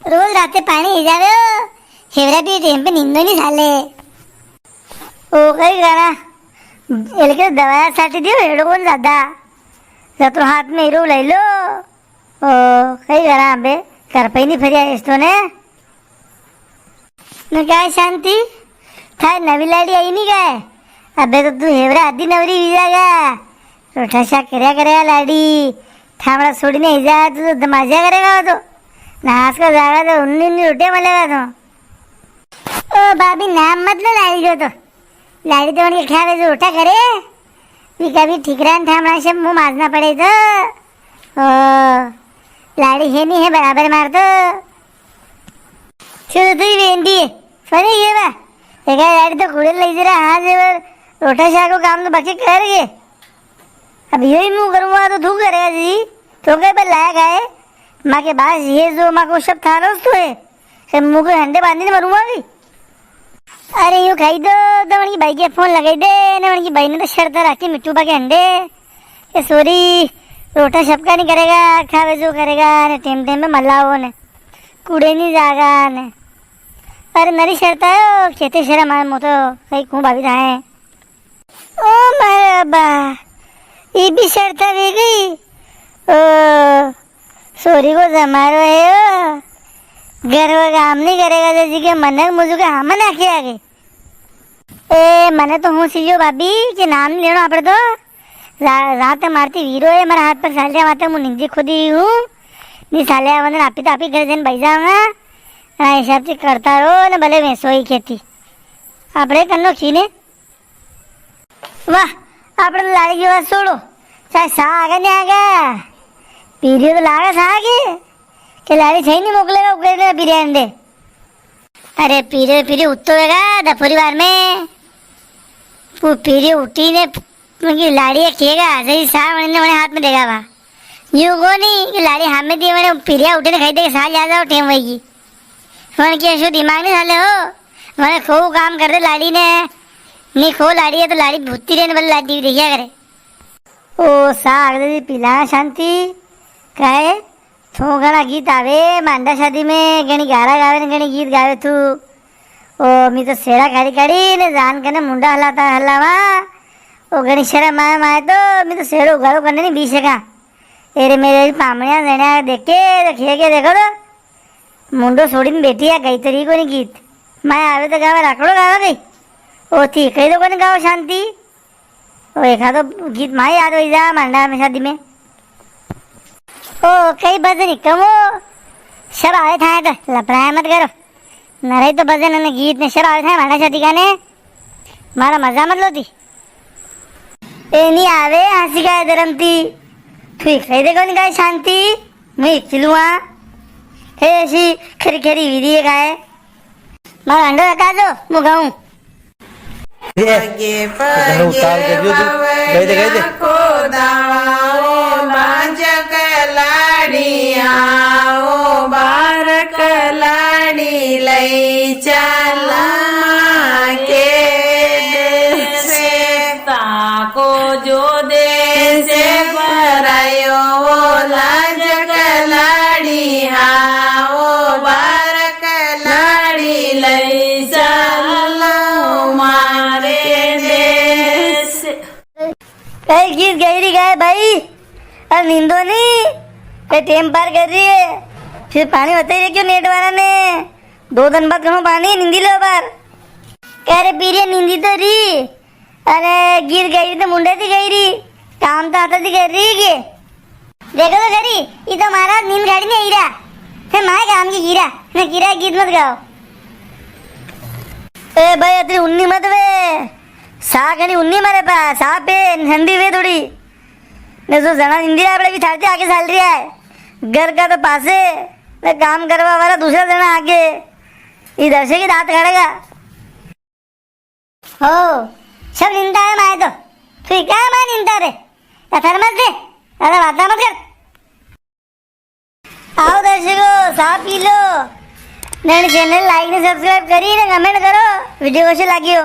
रोज रात्री पाणी हे जावे हेवरा बी टेम पे निंदो नहीं झाले ओ काही करा एलके दवायासाठी देव हेडो कोण जादा जातो हाथ में हीरो ले लो ओ काही करा अबे कर पहिनी फरी आहेस तो ने न काय शांती थाय नवी लाडी आई नहीं काय अबे तो तू हेवरा आधी नवरी विजा गा रोठाशा कर्या कर्या लाडी थांबड़ा सोडीने हिजा तू तो मजा करेगा तो नाच का जागा तो उन्नी रोटे मलेगा तो ओ भाभी नाम मत लो लाड़ी जो तो लाड़ी तो उनके ख्याल जो उठा करे भी कभी ठिकरान थामड़ा से मुंह मारना पड़े तो ओ लाड़ी है नहीं है बराबर मार तो चलो तू ही बेंदी है फनी ये बा एक लाड़ी तो कूड़े लग जरा हाँ से रोटा शाह को काम तो बाकी कर गए अब यही मुंह करूँगा तो तू करेगा जी तो कहीं पर लायक है माँ के पास ये जो माँ को शब्द था रोज तो है फिर मुंह को हंडे बांधने मरूंगा भी अरे यूँ खाई दो तो उनकी भाई के फोन लगाई दे ना उनकी भाई ने तो शर्त रखी मिट्टू बा के अंडे ये सॉरी रोटा शपका नहीं करेगा खावे जो करेगा ने टेम टेम में मल्लाओ ने कूड़े नहीं जागा ने अरे नरी शर्त है खेते शर्म आए मो तो कहीं खूब भाभी है ओ मारे अब्बा ये भी शर्त है गई ओ सोरी को जमारो है गर्व काम नहीं करेगा जैसे कि मनक मुझे के हम ना किया आगे ए मने तो हूँ सीजो भाभी के नाम नहीं लेना आप तो रात मारती वीरो है मेरा हाथ पर सालिया माता मुँह निंजी खुद ही हूँ नहीं सालिया वंदन आपी तो आपी घर जन भाई जाऊंगा हिसाब से करता रहो ना भले मैं सोई खेती आपड़े कन्नो खीने वाह आपड़े लाड़ी की बात छोड़ो चाहे सा आगे नहीं आगा पीरियो तो लागा था आगे के लाड़ी सही नहीं मोकलेगा उकलेगा बिरयानी दे अरे पीरे पीरे उठोगा द परिवार में वो पीरे उठी ने उनकी लाड़ी खेगा सही सा मैंने मैंने हाथ में देगा वहाँ यूँ को नहीं कि लाड़ी हाथ में दी मैंने पीरिया उठे ने खाई दे साल जा जाओ टेम वही मैंने क्या शो दिमाग नहीं साले हो मैंने खो काम कर दे लाड़ी ने नहीं खो लाड़ी है तो लाड़ी भूतती रहने वाली लाड़ी देखिया करे ओ सा अगले पिला शांति काय थो घना गीत आवे मांडा शादी में घनी गारा गावे ने घनी गीत गावे तू ओ मी तो सेड़ा खाड़ी खाड़ी ने जान के ने मुंडा हलाता हलावा ओ घनी शर्म आए माए तो मी तो सेड़ो उगाड़ो करने नहीं बीच का तेरे मेरे पामड़िया देने देख के खे के देखो तो मुंडो छोड़ी में बैठी है कई तरीको नहीं गीत मैं आवे तो गावे राकड़ो गावा गई ओ थी कई तो कौन गाओ शांति ओ एक तो गीत माँ याद हो जा मांडा में शादी में ओ कई भजन कम हो सब आवे था तो लपड़ाया मत करो न रही तो भजन ने गीत ने सब आवे था मांडा शादी का ने मारा मजा मत लो थी ए नहीं आवे हंसी का धरमती ठीक है देखो नहीं गाय शांति मैं चिलुआ हे ऐसी खरी खरी विधि है गाय मारा अंडो रखा दो मुगाऊं पगे पगे बावरिया को दावाओ बाजक लाड़िया ओ बारक लाड़ी लई चला के से ताको जो दे से बरायो लाजक लाड़िया ओ बारक लाड़ी लई चला कई गीत गई रही गाय भाई और नींदो नहीं कई टेम पार कर रही है फिर पानी होता ही क्यों नेट वाला ने 2 दिन बाद कहूँ पानी नींदी लो बार कह रहे पीरिया नींदी तो रही अरे गीत गई तो मुंडे थी गई रही काम तो आता थी कर रही के देखो तो करी ये तो हमारा नींद गाड़ी नहीं रहा फिर माए काम की गिरा न गिरा गीत मत गाओ ए भाई अतरी उन्नी मत वे सागनी उन्नी मारे पास सा पे ठंडी वे थोड़ी ने जो जना इंदिरा आपड़े भी थारते आगे साल रही है घर का तो पासे ने काम करवा वाला दूसरा जना आगे इधर से की दांत काटेगा हो सब निंदा है माए तो तू क्या माए निंदा रे थर मत दे अरे बात मत कर आओ दर्शकों सा पी लो मेरे चैनल लाइक ने सब्सक्राइब करी ना कमेंट करो वीडियो कैसे लगी हो।